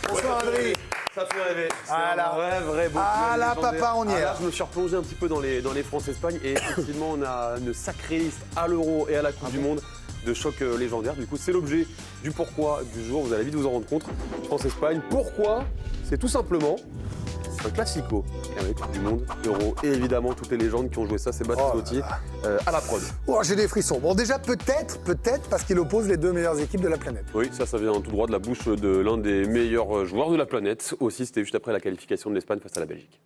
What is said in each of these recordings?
Bonsoir Adrien. Ça fait rêver. C'est un vrai beau duel là, papa, on y est. Là, je me suis replongé un petit peu dans les France-Espagne et effectivement, on a une sacrée liste à l'Euro et à la Coupe du Monde de chocs légendaires. Du coup, c'est l'objet du pourquoi du jour. Vous allez vite vous en rendre compte. France-Espagne. Pourquoi? C'est tout simplement un classico. Avec Coupe du Monde, Euro et évidemment toutes les légendes qui ont joué ça. C'est Baptiste Gauthier à la prod. Oh, j'ai des frissons. Bon, déjà, peut-être parce qu'il oppose les deux meilleures équipes de la planète. Oui, ça vient tout droit de la bouche de l'un des meilleurs joueurs de la planète. Aussi, c'était juste après la qualification de l'Espagne face à la Belgique.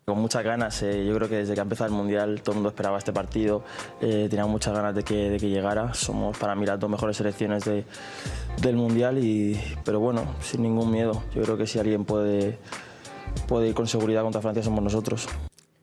Con muchas ganas, yo creo que desde que ha empezado el Mundial todo el mundo esperaba este partido, tenía muchas ganas de que llegara, somos para mí las dos mejores selecciones del Mundial, pero bueno, sin ningún miedo, yo creo que si alguien puede ir con seguridad contra Francia somos nosotros.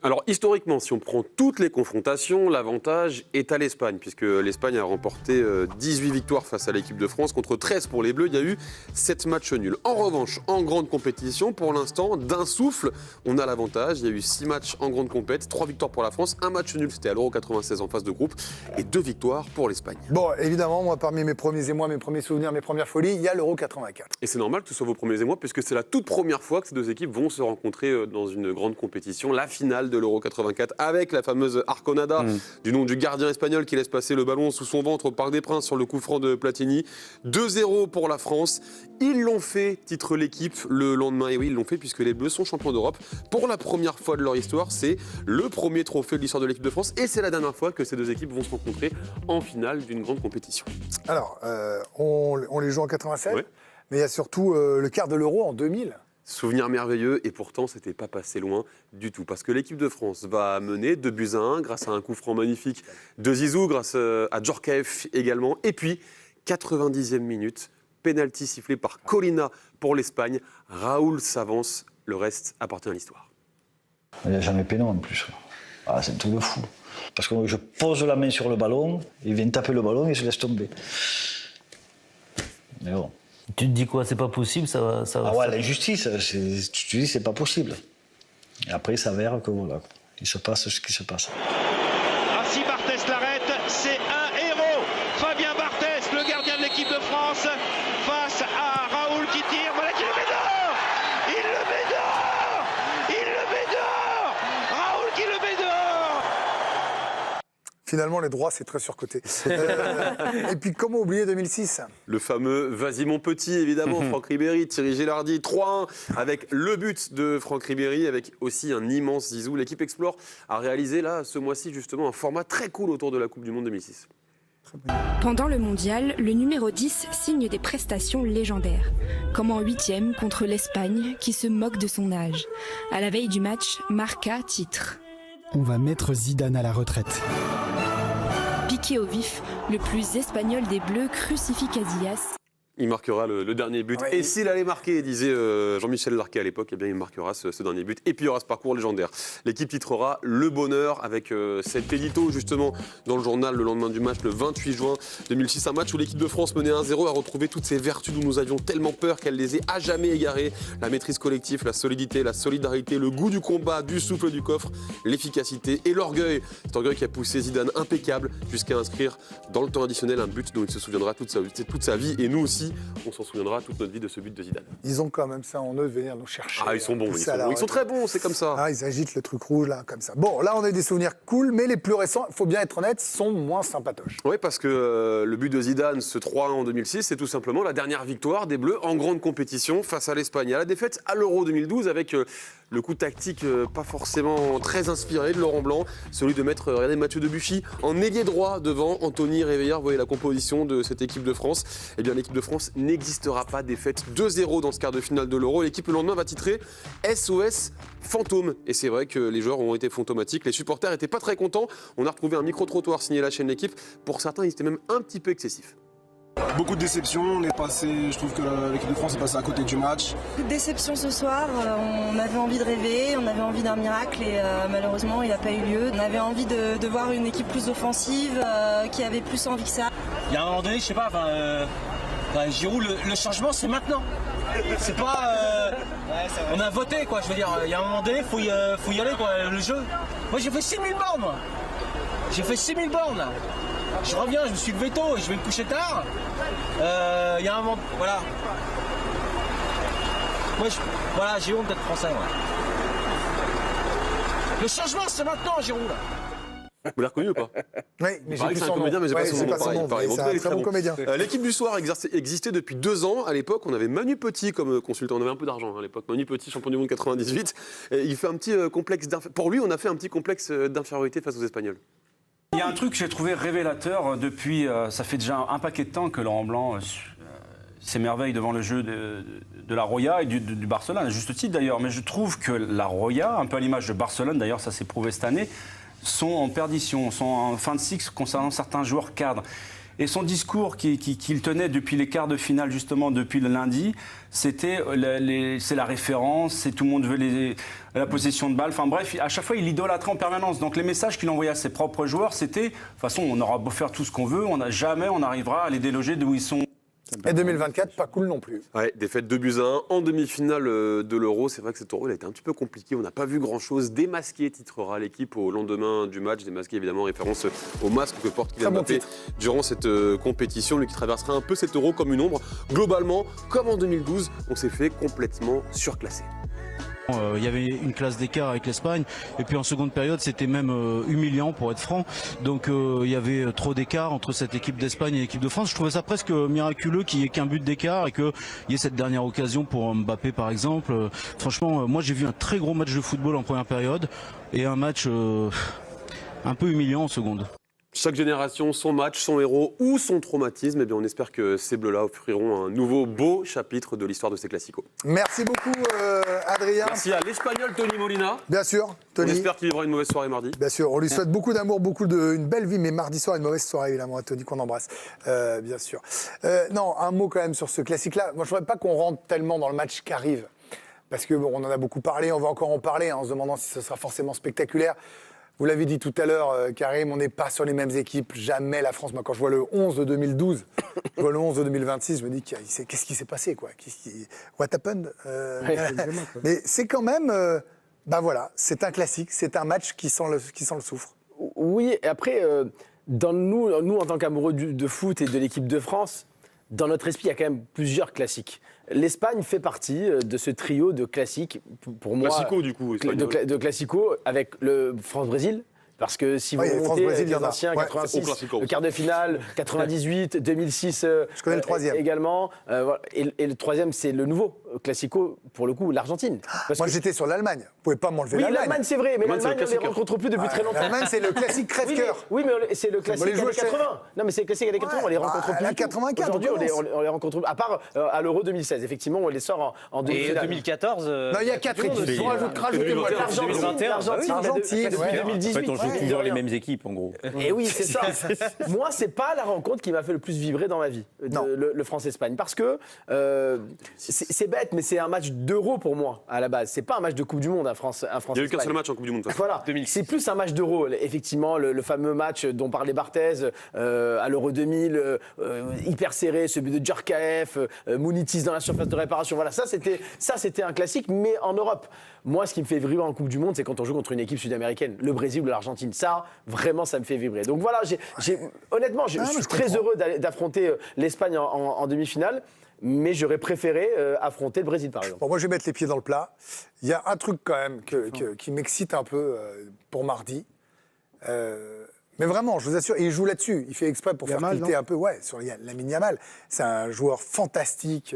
Alors historiquement, si on prend toutes les confrontations, l'avantage est à l'Espagne, puisque l'Espagne a remporté 18 victoires face à l'équipe de France, contre 13 pour les Bleus, il y a eu 7 matchs nuls. En revanche, en grande compétition, pour l'instant, d'un souffle, on a l'avantage. Il y a eu 6 matchs en grande compétition, 3 victoires pour la France, 1 match nul, c'était à l'Euro 96 en phase de groupe, et 2 victoires pour l'Espagne. Bon, évidemment, moi, parmi mes premiers émois, mes premiers souvenirs, mes premières folies, il y a l'Euro 84. Et c'est normal que ce soit vos premiers émois, puisque c'est la toute première fois que ces deux équipes vont se rencontrer dans une grande compétition, la finale de l'Euro 84, avec la fameuse Arconada, du nom du gardien espagnol qui laisse passer le ballon sous son ventre au Parc des Princes sur le coup franc de Platini. 2-0 pour la France. Ils l'ont fait, titre l'équipe, le lendemain. Et oui, ils l'ont fait puisque les Bleus sont champions d'Europe. Pour la première fois de leur histoire, c'est le premier trophée de l'histoire de l'équipe de France. Et c'est la dernière fois que ces deux équipes vont se rencontrer en finale d'une grande compétition. Alors, on les joue en 87, ouais. Mais il y a surtout le quart de l'Euro en 2000. Souvenir merveilleux, et pourtant, c'était pas passé loin du tout. Parce que l'équipe de France va mener 2-1 grâce à un coup franc magnifique de Zizou, grâce à Djorkaeff également. Et puis, 90e minute, pénalty sifflé par Colina pour l'Espagne. Raoul s'avance, le reste appartient à l'histoire. Il n'y a jamais péno en plus. Ah, c'est un truc de fou. Parce que je pose la main sur le ballon, il vient taper le ballon et il se laisse tomber. Mais bon. Tu te dis quoi? C'est pas possible, ça va. Ah ouais, l'injustice, tu te dis c'est pas possible. Et après, il s'avère que voilà, il se passe ce qui se passe. Ah, si Barthès l'arrête, c'est un héros. Fabien Barthès, le gardien de l'équipe de France, face à Raoul qui tire. Voilà qui le met dehors. Il le met dehors. Il le met dehors. Raoul qui le met dehors. Finalement, les droits, c'est très surcoté. Et puis, comment oublier 2006? Le fameux Vas-y mon petit, évidemment, Franck Ribéry, Thierry Gilardi, 3-1, avec le but de Franck Ribéry, avec aussi un immense Zizou. L'équipe Explore a réalisé, là, ce mois-ci, justement, un format très cool autour de la Coupe du Monde 2006. Pendant le mondial, le numéro 10 signe des prestations légendaires, comme en 8e contre l'Espagne, qui se moque de son âge. À la veille du match, Marca titre. On va mettre Zidane à la retraite. Piqué au vif, le plus espagnol des Bleus crucifie Casillas. Il marquera le dernier but. Ouais, et s'il allait marquer, disait Jean-Michel Larquet à l'époque, eh bien il marquera ce dernier but. Et puis il y aura ce parcours légendaire. L'équipe titrera Le Bonheur avec cet édito justement dans le journal le lendemain du match, le 28 juin 2006. Un match où l'équipe de France menait 1-0 a retrouvé toutes ces vertus dont nous avions tellement peur qu'elle les ait à jamais égarées. La maîtrise collective, la solidité, la solidarité, le goût du combat, du souffle du coffre, l'efficacité et l'orgueil. Cet orgueil qui a poussé Zidane impeccable jusqu'à inscrire dans le temps additionnel un but dont il se souviendra toute sa vie. Et nous aussi, on s'en souviendra toute notre vie de ce but de Zidane. Ils ont quand même ça en eux de venir nous chercher. Ah, ils sont bons, ils sont très bons, c'est comme ça. Ah, ils agitent le truc rouge, là, comme ça. Bon, là, on a des souvenirs cool, mais les plus récents, il faut bien être honnête, sont moins sympatoches. Oui, parce que le but de Zidane, ce 3-1 en 2006, c'est tout simplement la dernière victoire des Bleus en grande compétition face à l'Espagne. À la défaite à l'Euro 2012 avec le coup tactique pas forcément très inspiré de Laurent Blanc, celui de mettre, regardez, Mathieu Debuchy en ailier droit devant Anthony Réveillard. Vous voyez la composition de cette équipe de France. Eh bien, l'équipe de France n'existera pas. Défaite 2-0 dans ce quart de finale de l'Euro. L'équipe le lendemain va titrer SOS Fantôme. Et c'est vrai que les joueurs ont été fantomatiques. Les supporters n'étaient pas très contents. On a retrouvé un micro-trottoir signé la chaîne L'Équipe. Pour certains, il était même un petit peu excessif. Beaucoup de déceptions, on est passé, je trouve que l'équipe de France est passée à côté du match. Beaucoup de déceptions ce soir, on avait envie de rêver, on avait envie d'un miracle et malheureusement il n'a pas eu lieu. On avait envie de voir une équipe plus offensive, qui avait plus envie que ça. Il y a un moment donné, je sais pas, Giroud, le changement c'est maintenant. C'est pas... on a voté quoi, je veux dire, il y a un moment donné, faut y aller quoi, le jeu. Moi j'ai fait 6000 bornes moi. J'ai fait 6000 bornes là. Je reviens, je me suis levé tôt et je vais me coucher tard. Il y a un moment, voilà. Voilà, j'ai honte d'être français. Ouais. Le changement, c'est maintenant, Giroud. Vous l'avez reconnu ou pas? Oui, mais j'ai plus c'est un son nom. comédien, mais j'ai Ouais, pas son nom. Pareil. C'est un très bon comédien. L'équipe du soir existait depuis 2 ans. À l'époque, on avait Manu Petit comme consultant. On avait un peu d'argent à l'époque. Manu Petit, champion du monde 98. Et il fait un petit complexe Pour lui, on a fait un petit complexe d'infériorité face aux Espagnols. Il y a un truc que j'ai trouvé révélateur depuis, ça fait déjà un paquet de temps que Laurent Blanc s'émerveille devant le jeu de la Roya et du Barcelone, à juste titre d'ailleurs. Mais je trouve que la Roya, un peu à l'image de Barcelone, d'ailleurs ça s'est prouvé cette année, sont en perdition, sont en fin de cycle concernant certains joueurs cadres. Et son discours qu'il tenait depuis les quarts de finale, justement depuis le lundi, c'était c'est la référence, c'est tout le monde veut la possession de balle. Enfin bref, à chaque fois, il idolâtrait en permanence. Donc les messages qu'il envoyait à ses propres joueurs, c'était, de toute façon, on aura beau faire tout ce qu'on veut, jamais on arrivera à les déloger d'où ils sont. Et 2024, pas cool non plus. Ouais, défaite 2-1 en demi-finale de l'Euro. C'est vrai que cet Euro, il a été un petit peu compliqué. On n'a pas vu grand-chose. Démasqué titrera l'équipe au lendemain du match. Démasqué, évidemment, en référence au masque que porte Kylian Mbappé durant cette compétition. Lui qui traversera un peu cet Euro comme une ombre. Globalement, comme en 2012, on s'est fait complètement surclasser. Il y avait une classe d'écart avec l'Espagne et puis en seconde période c'était même humiliant pour être franc, donc il y avait trop d'écart entre cette équipe d'Espagne et l'équipe de France. Je trouvais ça presque miraculeux qu'il n'y ait qu'un but d'écart et qu'il y ait cette dernière occasion pour Mbappé par exemple. Franchement moi j'ai vu un très gros match de football en première période et un match un peu humiliant en seconde. Chaque génération, son match, son héros ou son traumatisme. Eh bien, on espère que ces Bleus-là offriront un nouveau beau chapitre de l'histoire de ces classicos. Merci beaucoup, Adrien. Merci à l'Espagnol Tony Molina. Bien sûr, Tony. On espère qu'il vivra une mauvaise soirée mardi. Bien sûr, on lui souhaite beaucoup d'amour, une belle vie, mais mardi soir, une mauvaise soirée, évidemment, à Tony, qu'on embrasse, bien sûr. Non, un mot quand même sur ce classique-là. Moi, je ne voudrais pas qu'on rentre tellement dans le match qui arrive, parce que bon, on en a beaucoup parlé, on va encore en parler, en se demandant si ce sera forcément spectaculaire. Vous l'avez dit tout à l'heure, Karim, on n'est pas sur les mêmes équipes. Jamais la France. Moi, quand je vois le 11 de 2012, je vois le 11 de 2026, je me dis qu'est-ce qui s'est passé, quoi. What happened Mais c'est quand même, voilà, c'est un classique, c'est un match qui sent le soufre. Oui, et après, nous en tant qu'amoureux de foot et de l'équipe de France, dans notre esprit, il y a quand même plusieurs classiques. L'Espagne fait partie de ce trio de classiques, pour moi. Classico, du coup. De classico avec le France-Brésil. Parce que si vous montez les anciens, 86, le quart de finale, 98, 2006 je connais le troisième. Également. Et le troisième, c'est le nouveau classico, pour le coup, l'Argentine. Moi, j'étais sur l'Allemagne. Vous pouvez pas m'enlever l'Allemagne. Oui, l'Allemagne, c'est vrai, mais l'Allemagne, on ne les rencontre plus depuis très longtemps. L'Allemagne, c'est le classique crève-cœur. Oui, mais c'est le classique années 80. Non, mais c'est le classique années 80, on les rencontre plus. À 84, aujourd'hui, on les rencontre plus. À part à l'Euro 2016, effectivement, on les sort en demi-finale. Et 2014. Non, il y a 4 équipes. Rajoutez-moi l'Argentine, 2018. On joue toujours les mêmes équipes, en gros. Et oui, c'est ça. Moi, c'est pas la rencontre qui m'a fait le plus vibrer dans ma vie, le France-Espagne. Parce que c'est bête, mais c'est un match d'Euro pour moi, à la base. C'est pas un match de Coupe du Monde, un France-Espagne. Il n'y a eu qu'un seul match en Coupe du Monde. Voilà. C'est plus un match d'Euro. Effectivement, le fameux match dont parlait Barthez à l'Euro 2000, hyper serré, ce but de Djorkaeff, Mounitis dans la surface de réparation. Voilà, ça, c'était un classique, mais en Europe. Moi, ce qui me fait vibrer en Coupe du Monde, c'est quand on joue contre une équipe sud-américaine, le Brésil ou l'Argentine. Ça, vraiment, ça me fait vibrer. Donc voilà, honnêtement, je suis très heureux d'affronter l'Espagne en demi-finale, mais j'aurais préféré affronter le Brésil, par exemple. Bon, moi, je vais mettre les pieds dans le plat. Il y a un truc quand même qui m'excite un peu pour mardi. Mais vraiment, je vous assure, et il joue là-dessus. Il fait exprès pour faire tilter un peu. Ouais, sur Lamine Yamal. C'est un joueur fantastique.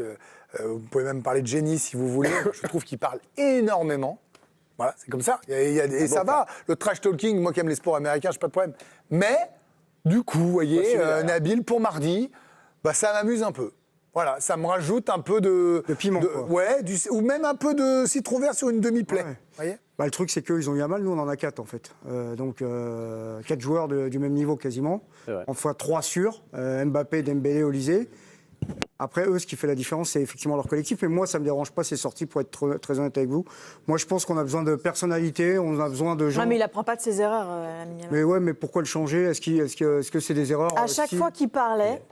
Vous pouvez même parler de génie si vous voulez. Je trouve qu'il parle énormément. Voilà, c'est comme ça. Et ça va. Le trash talking, moi qui aime les sports américains, je n'ai pas de problème. Mais, du coup, vous voyez, Nabil, pour mardi, ça m'amuse un peu. Voilà, ça me rajoute un peu de piment. Ou même un peu de citron vert sur une demi-plaie. Voyez. Le truc, c'est qu'ils ont eu un mal, nous on en a 4 en fait. Donc 4 joueurs du même niveau quasiment. En fois 3 sûrs, Mbappé, Dembélé, Olysée. Après, eux, ce qui fait la différence, c'est effectivement leur collectif. Mais moi, ça ne me dérange pas ces sorties, pour être très honnête avec vous. Moi, je pense qu'on a besoin de personnalité, on a besoin de gens... Non, mais il n'apprend pas de ses erreurs, Mais mais pourquoi le changer ? Est-ce que c'est des erreurs ? À chaque fois qu'il parlait,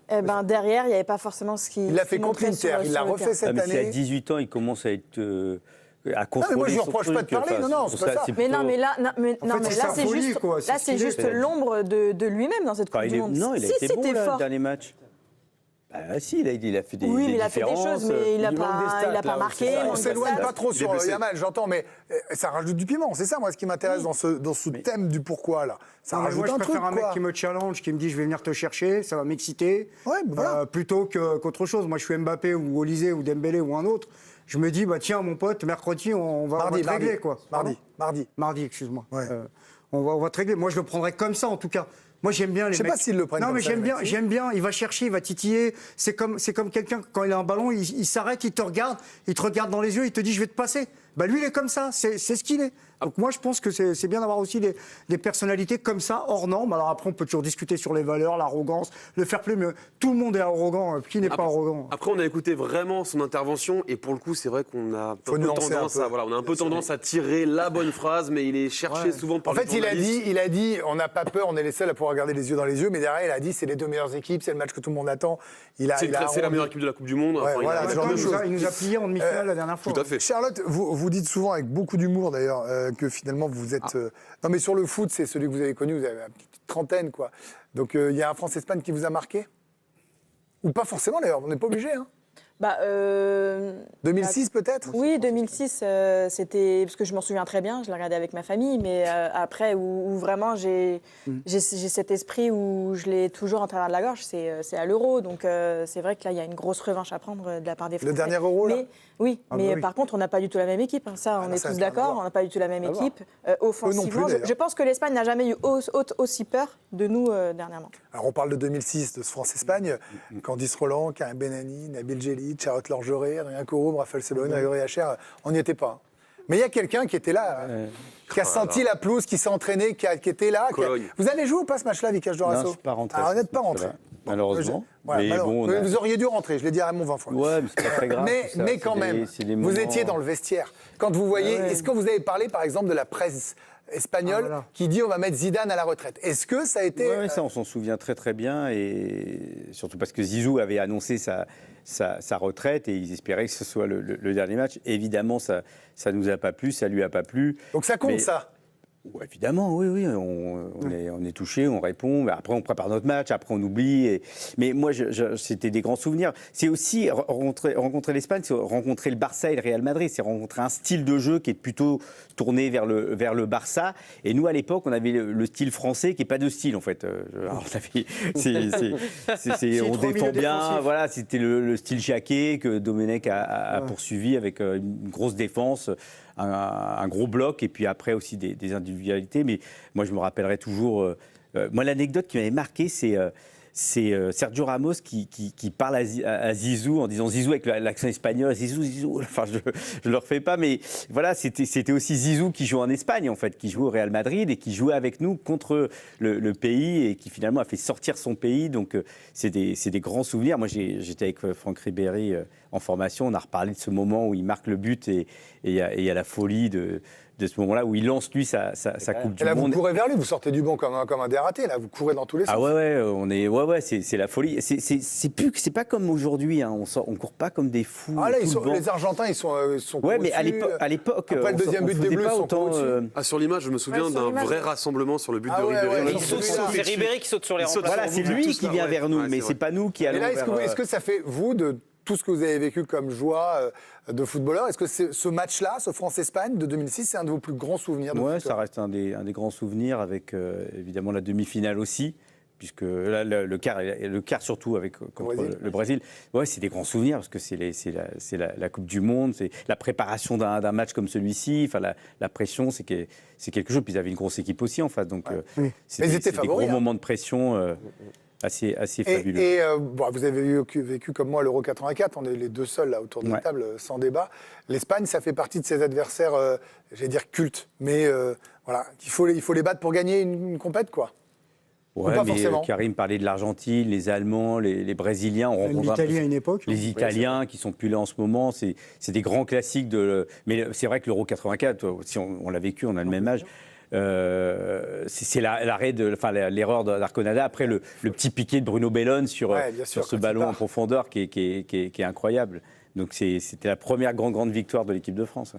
derrière, il n'y avait pas forcément ce qu'il... Il l'a fait contre l'Inter, il l'a refait cette année. À 18 ans, il commence à être... à contrôler. Non, mais moi, je ne reproche pas de parler, c'est pas ça. Mais non, mais là, c'est juste l'ombre de lui-même dans cette Coupe du Monde. Non, il a été bon, le dernier match. Bah, si, il a fait des Oui, mais il a fait des différences. choses, mais il n'a lui manque des stats, pas là, marqué. c'est ça. On s'éloigne pas trop sur blessé. Yamal, j'entends, mais ça rajoute du piment. C'est ça, moi, ce qui m'intéresse dans ce thème du pourquoi, là. Ça Non, mais rajoute moi, un je préfère truc, un mec quoi. qui me challenge, qui me dit je vais venir te chercher, ça va m'exciter, Ouais, voilà. plutôt qu'autre chose. Moi, je suis Mbappé ou Olysée ou Dembélé ou un autre. Je me dis, bah tiens, mon pote, mercredi, on va te régler, quoi. Mardi, excuse-moi. Ouais. On va te régler. Moi, je le prendrais comme ça, en tout cas. Moi, j'aime bien les mecs. Je sais pas s'ils le prennent Non, comme mais ça, les mecs. j'aime bien. Il va chercher, il va titiller. C'est comme quelqu'un, quand il a un ballon, il s'arrête, il te regarde dans les yeux, il te dit, je vais te passer. Bah, lui, il est comme ça. C'est ce qu'il est. Donc, moi, je pense que c'est bien d'avoir aussi des personnalités comme ça, hors normes. Alors, après, on peut toujours discuter sur les valeurs, l'arrogance, le fair play, mais tout le monde est arrogant. Qui n'est pas arrogant? Après, on a écouté vraiment son intervention et pour le coup, c'est vrai qu'on a un peu tendance à tirer la bonne phrase, mais il est cherché souvent par En les fait, il a dit, on n'a pas peur, on est les seuls à pouvoir regarder les yeux dans les yeux, mais derrière, il a dit, c'est les 2 meilleures équipes, c'est le match que tout le monde attend. C'est la meilleure équipe de la Coupe du Monde. Ouais, voilà, ce genre de choses. Il nous a plié en demi-finale la dernière fois. Tout à fait. Charlotte, vous dites souvent avec beaucoup d'humour d'ailleurs que finalement vous êtes. Non mais sur le foot, c'est celui que vous avez connu, vous avez une petite trentaine quoi. Donc il y a un France-Espagne qui vous a marqué? Ou pas forcément d'ailleurs, on n'est pas obligé. Hein. 2006 peut-être? Oui, 2006, c'était parce que je m'en souviens très bien, je l'ai regardé avec ma famille, mais après où vraiment j'ai cet esprit où je l'ai toujours en travers de la gorge, c'est à l'Euro, donc c'est vrai que là il y a une grosse revanche à prendre de la part des Français. Le dernier Euro là? Oui, par contre on n'a pas du tout la même équipe, hein. Ça on est tous d'accord, on n'a pas du tout la même équipe. Offensivement, je pense que l'Espagne n'a jamais eu aussi peur de nous dernièrement. Alors on parle de 2006, de ce France-Espagne, Candice Roland, Karim Benani, Nabil Djellit, Charlotte Lorgeré, Rien Kouroum, Raphaël Sebelon, Grégory Hacher, on n'y était pas. Mais il y a quelqu'un qui était là, qui a senti la pelouse, qui s'est entraîné, qui était là. Vous allez jouer ou pas ce match-là, Vicage Dorasso? Non, je ne suis pas rentré. Ah, vous n'êtes pas rentré. Malheureusement. Vous auriez dû rentrer, je l'ai dit à Raymond 20 fois. Ouais, mais c'est pas très grave. Mais quand même, vous étiez dans le vestiaire. Quand vous voyez, est-ce que vous avez parlé par exemple de la presse espagnole qui dit on va mettre Zidane à la retraite? Est-ce que ça a été... Oui, ça on s'en souvient très très bien, et surtout parce que Zizou avait annoncé sa retraite et ils espéraient que ce soit le dernier match. Évidemment, ça ne nous a pas plu, ça lui a pas plu. Donc ça compte ça? Ouais, évidemment, oui, on est touché, on répond. Après, on prépare notre match, après on oublie. Mais moi, c'était des grands souvenirs. C'est aussi rencontrer l'Espagne, c'est rencontrer le Barça et le Real Madrid. C'est rencontrer un style de jeu qui est plutôt tourné vers le Barça. Et nous, à l'époque, on avait le style français qui n'est pas de style, en fait. On défend bien. Voilà, c'était le style Jacquet que Domenech a poursuivi avec une grosse défense. Un gros bloc et puis après aussi des individualités. Mais moi, je me rappellerai toujours... moi, l'anecdote qui m'avait marqué, c'est Sergio Ramos qui parle à Zizou en disant Zizou avec l'accent espagnol, Zizou. Enfin, je ne le refais pas, mais voilà, c'était aussi Zizou qui joue en Espagne, en fait, qui joue au Real Madrid et qui jouait avec nous contre le pays et qui finalement a fait sortir son pays. Donc, c'est des grands souvenirs. Moi, j'étais avec Franck Ribéry en formation. On a reparlé de ce moment où il marque le but et il y a la folie de ce moment-là où il lance lui sa Coupe du Monde. Monde. Vous courez vers lui, vous sortez du banc comme un dératé, là, vous courez dans tous les sens. Ah ouais, c'est la folie. C'est pas comme aujourd'hui, hein. On court pas comme des fous. Ah là, les Argentins, ils sont ouais, mais à l'époque, après le deuxième but des Bleus, ils sont autant. Sur l'image, je me souviens d'un vrai rassemblement sur le but de Ribéry. C'est Ribéry qui saute sur les remplaçants. Voilà, c'est lui qui vient vers nous, mais c'est pas nous qui allons vers... Et là, est-ce que ça fait, vous, de tout ce que vous avez vécu comme joie de footballeur, est-ce que ce match-là, ce France-Espagne de 2006, c'est un de vos plus grands souvenirs de foot? Ça reste un des grands souvenirs, avec évidemment la demi-finale aussi, puisque là, le quart surtout contre le Brésil. Ouais, c'est des grands souvenirs, parce que c'est la Coupe du Monde, c'est la préparation d'un match comme celui-ci, enfin, la pression, c'est quelque chose. Puis ils avaient une grosse équipe aussi en face, donc c'était des gros moments de pression. Assez fabuleux. Et vous avez vécu comme moi l'Euro 84, on est les deux seuls là autour de la table, sans débat. L'Espagne, ça fait partie de ces adversaires, j'allais dire cultes, mais voilà, il faut les battre pour gagner une compète, quoi. Ouais, mais Karim parlait de l'Argentine, les Allemands, les Brésiliens. L'Italie à une époque. Les Italiens qui sont plus là en ce moment, c'est des grands classiques. Mais c'est vrai que l'Euro 84, si on l'a vécu, on a le même âge. C'est l'erreur d'Arconada après le petit piqué de Bruno Bellone sur ce ballon en profondeur qui est incroyable. Donc c'était la première grande victoire de l'équipe de France. Ouais.